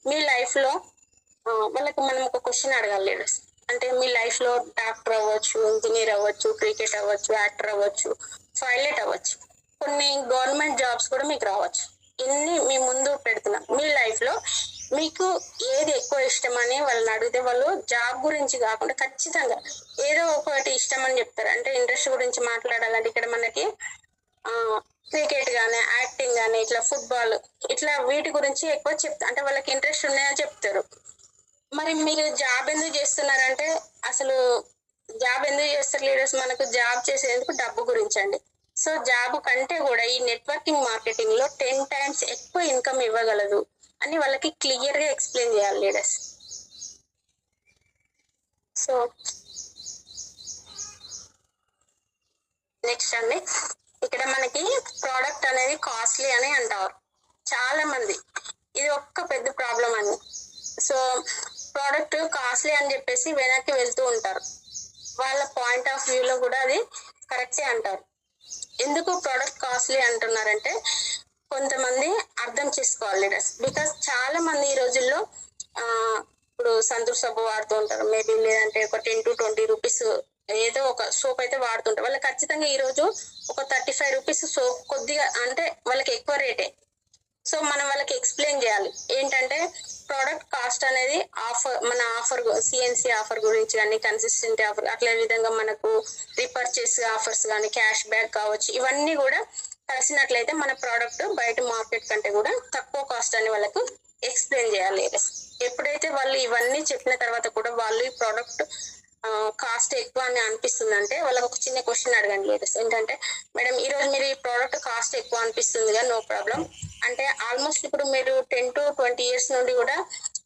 మీ లైఫ్ లో వాళ్ళకి మనం ఒక క్వశ్చన్ అడగాలి లీడర్స్. అంటే మీ లైఫ్ లో డాక్టర్ అవ్వచ్చు, ఇంజనీర్ అవ్వచ్చు, క్రికెట్ అవ్వచ్చు, యాక్టర్ అవ్వచ్చు, పైలట్ అవ్వచ్చు, కొన్ని గవర్నమెంట్ జాబ్స్ కూడా మీకు రావచ్చు. ఇన్ని మీ ముందు పెడుతున్నా. మీ లైఫ్ లో మీకు ఏది ఎక్కువ ఇష్టం అని వాళ్ళని అడిగితే వాళ్ళు జాబ్ గురించి కాకుండా ఖచ్చితంగా ఏదో ఒకటి ఇష్టం అని చెప్తారు. అంటే ఇంట్రెస్ట్ గురించి మాట్లాడాలంటే ఇక్కడ మనకి క్రికెట్ గానీ, యాక్టింగ్ గానీ, ఇట్లా ఫుట్బాల్, ఇట్లా వీటి గురించి ఎక్కువ చెప్తారు. అంటే వాళ్ళకి ఇంట్రెస్ట్ ఉన్నాయని చెప్తారు. మరి మీరు జాబ్ ఎందుకు చేస్తున్నారంటే అసలు జాబ్ ఎందుకు చేస్తారు లీడర్స్? మనకు జాబ్ చేసేందుకు డబ్బు గురించి అండి. సో జాబ్ కంటే కూడా ఈ నెట్వర్కింగ్ మార్కెటింగ్ లో 10 times ఎక్కువ ఇన్కమ్ ఇవ్వగలదు అని వాళ్ళకి క్లియర్ గా ఎక్స్ప్లెయిన్ చేయాలి లీడర్స్. సో నెక్స్ట్ అండి, ఇక్కడ మనకి ప్రోడక్ట్ అనేది కాస్ట్లీ అని అంటారు చాలా మంది. ఇది ఒక్క పెద్ద ప్రాబ్లం అండి. సో ప్రోడక్ట్ కాస్ట్లీ అని చెప్పేసి వెనక్కి వెళ్తూ ఉంటారు. వాళ్ళ పాయింట్ ఆఫ్ వ్యూలో కూడా అది కరెక్టే అంటారు. ఎందుకు ప్రోడక్ట్ కాస్ట్లీ అంటున్నారంటే కొంతమంది అర్థం చేసుకోవాలి లీడర్స్. బికాస్ చాలా మంది ఈ రోజుల్లో ఇప్పుడు సంతూర్ సబ్బు వాడుతూ ఉంటారు, మేబీ లేదంటే ఒక 10 to 20 రూపీస్ ఏదో ఒక సోప్ అయితే వాడుతుంటారు. వాళ్ళకి ఖచ్చితంగా ఈ రోజు ఒక 35 రూపీస్ సోప్ కొద్దిగా అంటే వాళ్ళకి ఎక్కువ రేటే. సో మనం వాళ్ళకి ఎక్స్ప్లెయిన్ చేయాలి ఏంటంటే ప్రోడక్ట్ కాస్ట్ అనేది మన ఆఫర్ సిఎన్సి ఆఫర్ గురించి కానీ, కన్సిస్టెంట్ ఆఫర్, అట్లే విధంగా మనకు రీపర్చేస్ ఆఫర్స్ కానీ, క్యాష్ బ్యాక్ కావచ్చు, ఇవన్నీ కూడా కలిసినట్లయితే మన ప్రోడక్ట్ బయట మార్కెట్ కంటే కూడా తక్కువ కాస్ట్ అని వాళ్ళకు ఎక్స్ప్లెయిన్ చేయాలి. ఎప్పుడైతే వాళ్ళు ఇవన్నీ చెప్పిన తర్వాత కూడా వాళ్ళు ఈ ప్రోడక్ట్ కాస్ట్ ఎక్కువ అని అనిపిస్తుందంటే వాళ్ళకి ఒక చిన్న క్వశ్చన్ అడగండి లేడీస్. ఏంటంటే మేడం ఈ రోజు మీరు ఈ ప్రోడక్ట్ కాస్ట్ ఎక్కువ అనిపిస్తుంది కదా, నో ప్రాబ్లం. అంటే ఆల్మోస్ట్ ఇప్పుడు మీరు 10 to 20 years నుండి కూడా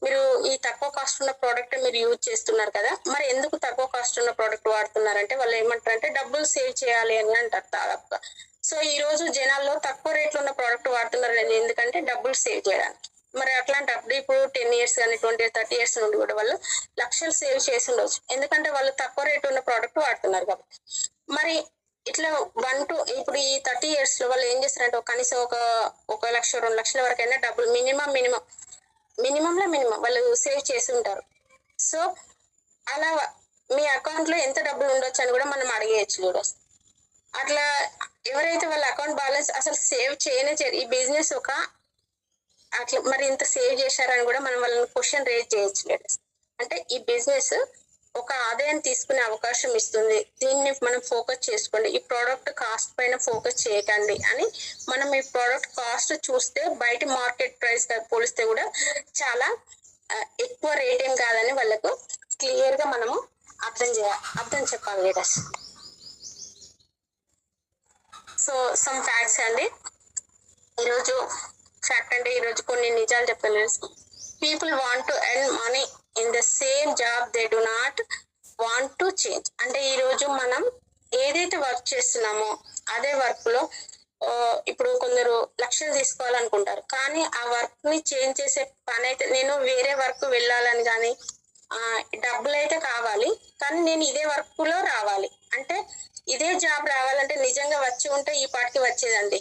మీరు ఈ తక్కువ కాస్ట్ ఉన్న ప్రోడక్ట్ మీరు యూజ్ చేస్తున్నారు కదా, మరి ఎందుకు తక్కువ కాస్ట్ ఉన్న ప్రోడక్ట్ వాడుతున్నారంటే వాళ్ళు ఏమంటారంటే డబ్బులు సేవ్ చేయాలి అని అంటారు దాదాపుగా. సో ఈ రోజు జనాల్లో తక్కువ రేట్లో ఉన్న ప్రోడక్ట్ వాడుతున్నారు ఎందుకంటే డబ్బులు సేవ్ చేయడానికి. మరి అట్లాంటప్పుడు ఇప్పుడు 10 years కానీ 20, 30 years నుండి కూడా వాళ్ళు లక్షలు సేవ్ చేసి ఉండొచ్చు, ఎందుకంటే వాళ్ళు తక్కువ రేటు ఉన్న ప్రోడక్ట్ వాడుతున్నారు కాబట్టి. మరి ఇట్లా 1 to ఇప్పుడు ఈ 30 years లో వాళ్ళు ఏం చేస్తారంటే కనీసం ఒక 1 లక్ష 2 లక్షల వరకైనా డబ్బులు మినిమం వాళ్ళు సేవ్ చేసి ఉంటారు. సో అలా మీ అకౌంట్ లో ఎంత డబ్బులు ఉండొచ్చు అని కూడా మనం అడిగేయచ్చు లీడర్స్. అట్లా ఎవరైతే వాళ్ళ అకౌంట్ బ్యాలెన్స్ అసలు సేవ్ చేయనే చేయరు, ఈ బిజినెస్ ఒక అట్లా మరి ఇంత సేవ్ చేశారని కూడా మనం వాళ్ళని క్వశ్చన్ రేజ్ చేయొచ్చు లీడర్స్. అంటే ఈ బిజినెస్ ఒక ఆదాయం తీసుకునే అవకాశం ఇస్తుంది, దీన్ని మనం ఫోకస్ చేసుకోండి, ఈ ప్రోడక్ట్ కాస్ట్ పైన ఫోకస్ చేయకండి అని మనం ఈ ప్రోడక్ట్ కాస్ట్ చూస్తే బయట మార్కెట్ ప్రైస్ పోలిస్తే కూడా చాలా ఎక్కువ రేట్ ఏం కాదని వాళ్ళకు క్లియర్ గా మనము అర్థం చెప్పాలి లీడర్స్. సో సమ్ ఫ్యాక్ట్స్ అండి, ఈరోజు ఫ్యాక్ట్ అంటే ఈరోజు కొన్ని నిజాలు చెప్తాను. People want to earn money in the same job, they do not want to change. అంటే ఈరోజు మనం ఏదైతే వర్క్ చేస్తున్నామో అదే వర్క్ లో ఇప్పుడు కొందరు లక్షలు తీసుకోవాలనుకుంటారు, కానీ ఆ వర్క్ ని చేంజ్ చేసే పని అయితే నేను వేరే వర్క్ వెళ్ళాలని కానీ డబ్బులు అయితే కావాలి కానీ నేను ఇదే వర్క్ లో రావాలి అంటే ఇదే జాబ్ రావాలంటే నిజంగా వచ్చి ఉంటే ఈ పాటికి వచ్చేదండి.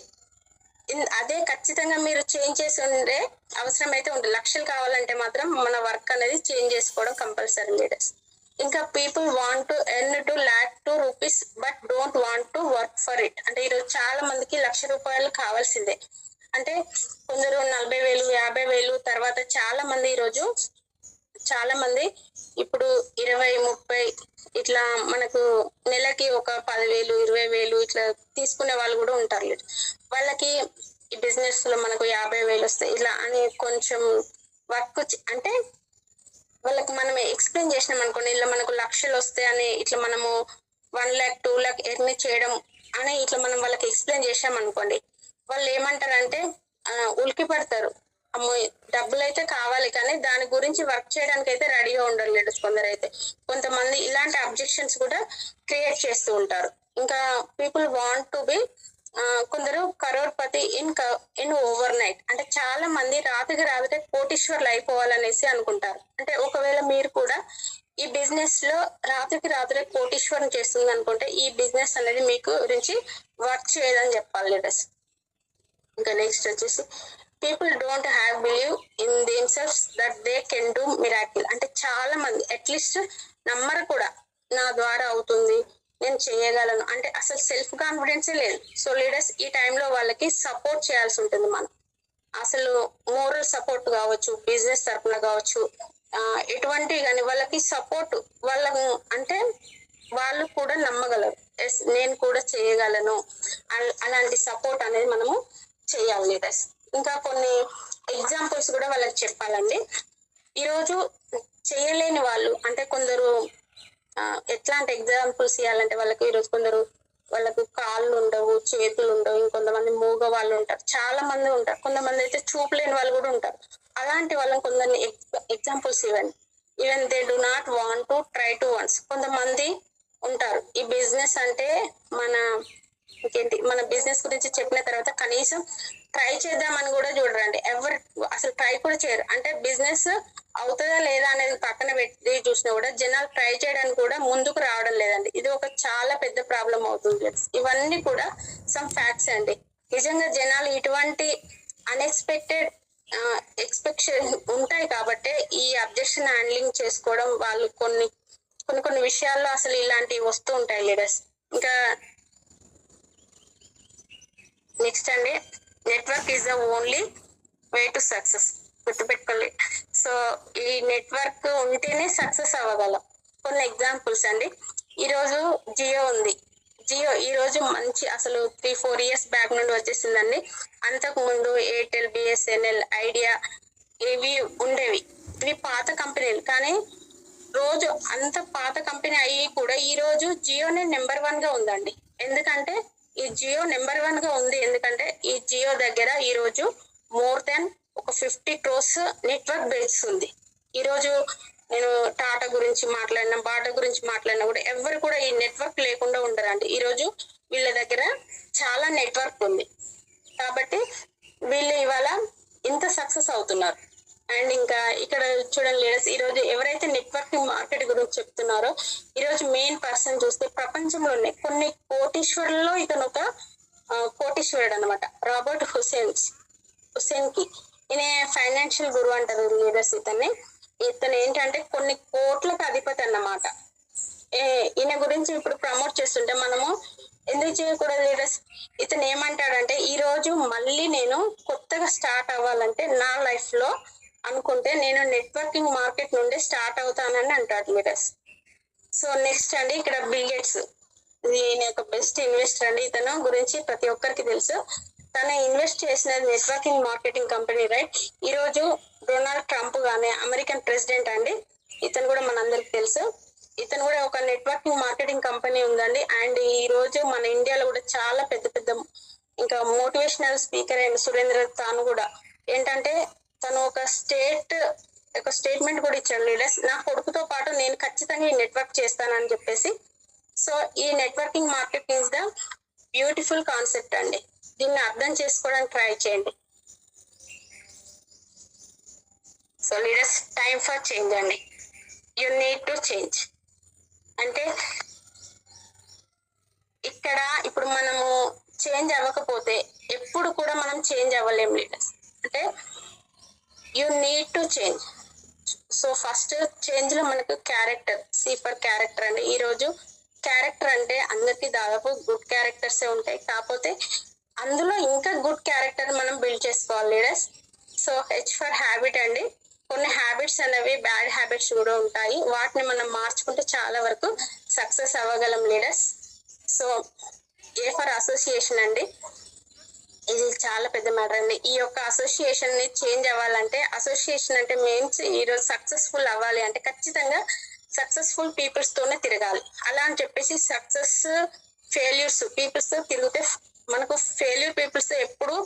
అదే ఖచ్చితంగా మీరు చేంజ్ చేసి ఉండే అవసరం అయితే ఉంటుంది. లక్షలు కావాలంటే మాత్రం మన వర్క్ అనేది చేంజ్ చేసుకోవడం కంపల్సరీ లీడర్స్. ఇంకా people want to earn to lakh rupees but don't want to work for it. అంటే ఈరోజు చాలా మందికి ₹1,00,000 కావాల్సిందే. అంటే కొందరు 40,000, 50,000 తర్వాత చాలా మంది ఇప్పుడు 20, 30 ఇట్లా మనకు నెలకి ఒక 10,000, 20,000 ఇట్లా తీసుకునే వాళ్ళు కూడా ఉంటారు. వాళ్ళకి ఈ బిజినెస్ లో మనకు 50,000 వస్తాయి ఇలా అని కొంచెం వర్క్ అంటే వాళ్ళకి మనం ఎక్స్ప్లెయిన్ చేసినాం అనుకోండి, ఇలా మనకు లక్షలు వస్తాయి అని ఇట్లా మనము 1 lakh 2 lakh ఎర్న్ చేయడం అని ఇట్లా మనం వాళ్ళకి ఎక్స్ప్లెయిన్ చేసాం అనుకోండి, వాళ్ళు ఏమంటారంటే ఉలికి పడతారు, అమ్మో డబ్బులు అయితే కావాలి కానీ దాని గురించి వర్క్ చేయడానికి అయితే రెడీగా ఉండరు లీడర్స్. కొంతమంది ఇలాంటి అబ్జెక్షన్స్ కూడా క్రియేట్ చేస్తూ ఉంటారు. ఇంకా పీపుల్ వాంట్ టు బి కొందరు కరోడ్పతి ఇన్ ఓవర్ నైట్, అంటే చాలా మంది రాత్రికి రాత్రే కోటీశ్వర్లు అయిపోవాలనేసి అనుకుంటారు. అంటే ఒకవేళ మీరు కూడా ఈ బిజినెస్ లో రాత్రికి రాత్రే కోటీశ్వరం చేస్తుంది అనుకుంటే ఈ బిజినెస్ అనేది మీకు గురించి వర్క్ చేయదని చెప్పాలి లీడర్స్. ఇంకా నెక్స్ట్ వచ్చేసి people don't have believe in themselves that they can do miracle, అంటే చాలా మంది అట్లీస్ట్ నమ్మరు కూడా నా ద్వారా అవుతుంది, నేను చేయగలను, అంటే అసలు సెల్ఫ్ కాన్ఫిడెన్సే లేదు. సో లీడర్స్ ఈ టైంలో వాళ్ళకి సపోర్ట్ చేయాల్సి ఉంటుంది మనం. అసలు మోరల్ సపోర్ట్ కావచ్చు, బిజినెస్ తరఫున కావచ్చు, ఎటువంటి కానీ వాళ్ళకి సపోర్ట్ వాళ్ళకు అంటే వాళ్ళు కూడా నమ్మగలరు, ఎస్ నేను కూడా చేయగలను, అలాంటి సపోర్ట్ అనేది మనము చేయాలి లీడర్స్. ఇంకా కొన్ని ఎగ్జాంపుల్స్ కూడా వాళ్ళకి చెప్పాలండి. ఈరోజు చేయలేని వాళ్ళు అంటే కొందరు ఎట్లాంటి ఎగ్జాంపుల్స్ ఇవ్వాలంటే వాళ్ళకి ఈరోజు కొందరు వాళ్ళకు కాళ్ళు ఉండవు, చేతులు ఉండవు, ఇంకొంతమంది మూగ వాళ్ళు ఉంటారు, చాలా మంది ఉంటారు, కొంతమంది అయితే చూపు లేని వాళ్ళు కూడా ఉంటారు. అలాంటి వాళ్ళని కొందరిని ఎగ్జాంపుల్స్ ఇవ్వండి. Even they do not want to try to once. కొంతమంది ఉంటారు ఈ బిజినెస్ అంటే మన బిజినెస్ గురించి చెప్పిన తర్వాత కనీసం ట్రై చేద్దామని కూడా చూడరండి, ఎవరు అసలు ట్రై కూడా చేయరు. అంటే బిజినెస్ అవుతుందా లేదా అనేది పక్కన పెట్టి చూసినా కూడా జనాలు ట్రై చేయడానికి కూడా ముందుకు రావడం లేదండి. ఇది ఒక చాలా పెద్ద ప్రాబ్లం అవుతుంది. ఇవన్నీ కూడా సమ్ ఫ్యాక్ట్స్ అండి. నిజంగా జనాలు ఇటువంటి అన్ఎక్స్పెక్టెడ్ ఎక్స్పెక్టేషన్ ఉంటాయి కాబట్టి ఈ అబ్జెక్షన్ హ్యాండ్లింగ్ చేసుకోవడం వాళ్ళు కొన్ని విషయాల్లో అసలు ఇలాంటివి వస్తూ ఉంటాయి లీడర్స్. ఇంకా నెక్స్ట్ అండి, network is the only way to success, గుర్తుపెట్టుకోండి. సో ఈ నెట్వర్క్ ఉంటేనే సక్సెస్ అవ్వగలం. కొన్ని ఎగ్జాంపుల్స్ అండి, ఈరోజు జియో ఉంది. జియో ఈరోజు మంచి అసలు 3-4 years బ్యాక్ నుండి వచ్చేసిందండి. అంతకు ముందు ఎయిర్టెల్, బిఎస్ఎన్ఎల్, ఐడియా ఇవి ఉండేవి. ఇవి పాత కంపెనీలు, కానీ రోజు అంత పాత కంపెనీ అయ్యి కూడా ఈ రోజు జియోనే నెంబర్ 1 గా ఉందండి. ఎందుకంటే ఈ జియో నెంబర్ 1 గా ఉంది ఎందుకంటే ఈ జియో దగ్గర ఈ రోజు మోర్ దాన్ ఒక 50 crores నెట్వర్క్ బేస్ ఉంది. ఈ రోజు నేను టాటా గురించి మాట్లాడినా, బాటా గురించి మాట్లాడినా కూడా ఎవరు కూడా ఈ నెట్వర్క్ లేకుండా ఉండరండి. ఈ రోజు వీళ్ళ దగ్గర చాలా నెట్వర్క్ ఉంది కాబట్టి వీళ్ళు ఇవాళ ఇంత సక్సెస్ అవుతున్నారు. అండ్ ఇంకా ఇక్కడ చూడండి లీడర్స్, ఈ రోజు ఎవరైతే నెట్వర్కింగ్ మార్కెట్ గురించి చెప్తున్నారో ఈ రోజు మెయిన్ పర్సన్ చూస్తే ప్రపంచంలోనే కొన్ని కోటీశ్వరుల్లో ఇతను ఒక కోటీశ్వరుడు అనమాట, రాబర్ట్ హుసేన్ కి. ఈయన ఫైనాన్షియల్ గురు అంటారు లీడర్స్. ఇతను ఏంటంటే కొన్ని కోట్లకు అధిపతి అన్నమాట. ఈయన గురించి ఇప్పుడు ప్రమోట్ చేస్తుంటే మనము ఎందుకు చేయకూడదు లీడర్స్? ఇతను ఏమంటాడంటే ఈ రోజు మళ్ళీ నేను కొత్తగా స్టార్ట్ అవ్వాలంటే నా లైఫ్ లో అనుకుంటే నేను నెట్వర్కింగ్ మార్కెట్ నుండి స్టార్ట్ అవుతానని అంటాడు లీడర్స్. సో నెక్స్ట్ అండి, ఇక్కడ బిల్ గేట్స్, ఈయన ఒక బెస్ట్ ఇన్వెస్టర్ అండి. ఇతను గురించి ప్రతి ఒక్కరికి తెలుసు. తను ఇన్వెస్ట్ చేసిన నెట్వర్కింగ్ మార్కెటింగ్ కంపెనీ రైట్. ఈ రోజు డొనాల్డ్ ట్రంప్ గానే అమెరికన్ ప్రెసిడెంట్ అండి, ఇతను కూడా మనందరికి తెలుసు. ఇతను కూడా ఒక నెట్వర్కింగ్ మార్కెటింగ్ కంపెనీ ఉందండి. అండ్ ఈ రోజు మన ఇండియాలో కూడా చాలా పెద్ద ఇంకా మోటివేషనల్ స్పీకర్ అయిన సురేంద్ర తాను కూడా ఏంటంటే తను ఒక స్టేట్మెంట్ కూడా ఇచ్చాడు లీడర్స్, నా కొడుకుతో పాటు నేను ఖచ్చితంగా ఈ నెట్వర్క్ చేస్తానని చెప్పేసి. సో ఈ networking market is the beautiful concept అండి. దీన్ని అర్థం చేసుకోవడానికి ట్రై చేయండి. So leaders, time for change అండి. You need to change. అంటే ఇక్కడ ఇప్పుడు మనము చేంజ్ అవ్వకపోతే ఎప్పుడు కూడా మనం చేంజ్ అవ్వలేం లీడర్స్. అంటే you need to change. So first change లో మనకు క్యారెక్టర్, ఫర్ క్యారెక్టర్ అండి. ఈ రోజు క్యారెక్టర్ అంటే అందరికి దాదాపు గుడ్ క్యారెక్టర్సే ఉంటాయి, కాకపోతే అందులో ఇంకా గుడ్ క్యారెక్టర్ మనం బిల్డ్ చేసుకోవాలి లీడర్స్. సో ఫర్ హ్యాబిట్ అండి. కొన్ని హ్యాబిట్స్ అనేవి బ్యాడ్ హ్యాబిట్స్ కూడా ఉంటాయి, వాటిని మనం మార్చుకుంటే చాలా వరకు సక్సెస్ అవ్వగలం లీడర్స్. సో ఫర్ అసోసియేషన్ అండి, ఇది చాలా పెద్ద మ్యాటర్ అండి. ఈ యొక్క అసోసియేషన్ ని చేంజ్ అవ్వాలంటే, అసోసియేషన్ అంటే మీన్స్ ఈరోజు సక్సెస్ఫుల్ అవ్వాలి అంటే ఖచ్చితంగా సక్సెస్ఫుల్ పీపుల్స్ తోనే తిరగాలి. అలా అని చెప్పేసి సక్సెస్ ఫెయిల్యూర్స్ పీపుల్స్ తో తిరిగితే మనకు ఫెయిల్యూర్ పీపుల్స్ ఎప్పుడు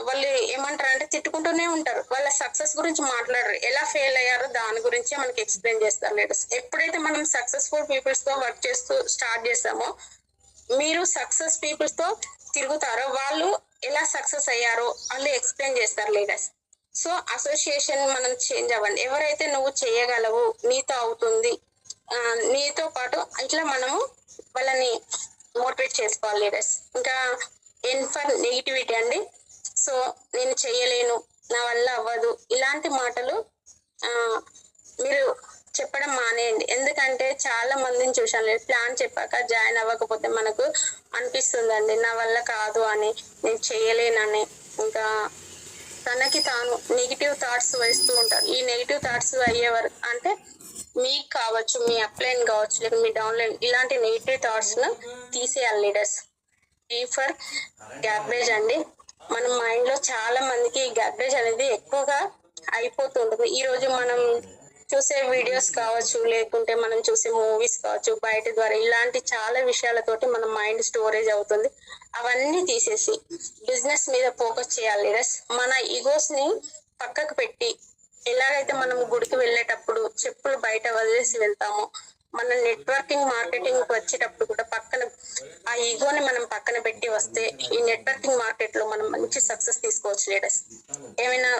వాళ్ళు ఏమంటారు అంటే తిట్టుకుంటూనే ఉంటారు, వాళ్ళ సక్సెస్ గురించి మాట్లాడరు, ఎలా ఫెయిల్ అయ్యారో దాని గురించి మనకి ఎక్స్ప్లెయిన్ చేస్తారు లీడర్స్. ఎప్పుడైతే మనం సక్సెస్ఫుల్ పీపుల్స్ తో వర్క్ చేస్తూ స్టార్ట్ చేస్తామో, మీరు సక్సెస్ పీపుల్స్ తో తిరుగుతారో వాళ్ళు ఎలా సక్సెస్ అయ్యారో వాళ్ళు ఎక్స్ప్లెయిన్ చేస్తారు లీడర్స్. సో అసోసియేషన్ మనం చేంజ్ అవ్వండి. ఎవరైతే నువ్వు చేయగలవు, నీతో అవుతుంది, నీతో పాటు ఇట్లా మనము వాళ్ళని మోటివేట్ చేసుకోవాలి లీడర్స్. ఇంకా ఎన్ ఫర్ నెగిటివిటీ అండి. సో నేను చేయలేను, నా వల్ల అవ్వదు, ఇలాంటి మాటలు మీరు చెప్పడం మానేయండి. ఎందుకంటే చాలా మందిని చూసాను, ప్లాన్ చెప్పాక జాయిన్ అవ్వకపోతే మనకు అనిపిస్తుందండి నా వల్ల కాదు అని, నేను చేయలేనని. ఇంకా తనకి తాను నెగిటివ్ థాట్స్ వేస్తూ ఉంటారు. ఈ నెగిటివ్ థాట్స్ అయ్యేవారు అంటే మీకు కావచ్చు, మీ అప్లైన్ కావచ్చు, లేక మీ డౌన్లైన్, ఇలాంటి నెగిటివ్ థాట్స్ ను తీసేయాలి లీడర్స్. ఈ ఫర్ గ్యాబేజ్ అండి. మన మైండ్ లో చాలా మందికి గ్యాబేజ్ అనేది ఎక్కువగా అయిపోతుంటుంది. ఈ రోజు మనం చూసే వీడియోస్ కావచ్చు, లేకుంటే మనం చూసే మూవీస్ కావచ్చు, బయట ద్వారా ఇలాంటి చాలా విషయాలతోటి మన మైండ్ స్టోరేజ్ అవుతుంది. అవన్నీ తీసేసి బిజినెస్ మీద ఫోకస్ చేయాలి లీడర్స్. మన ఈగోస్ ని పక్కకు పెట్టి, ఎలాగైతే మనం గుడికి వెళ్ళేటప్పుడు చెప్పులు బయట వదిలేసి వెళ్తామో, మన నెట్వర్కింగ్ మార్కెటింగ్ వచ్చేటప్పుడు కూడా పక్కన ఆ ఈగోని మనం పక్కన పెట్టి వస్తే ఈ నెట్వర్కింగ్ మార్కెట్ లో మనం మంచి సక్సెస్ తీసుకోవచ్చు లీడర్స్. ఏమైనా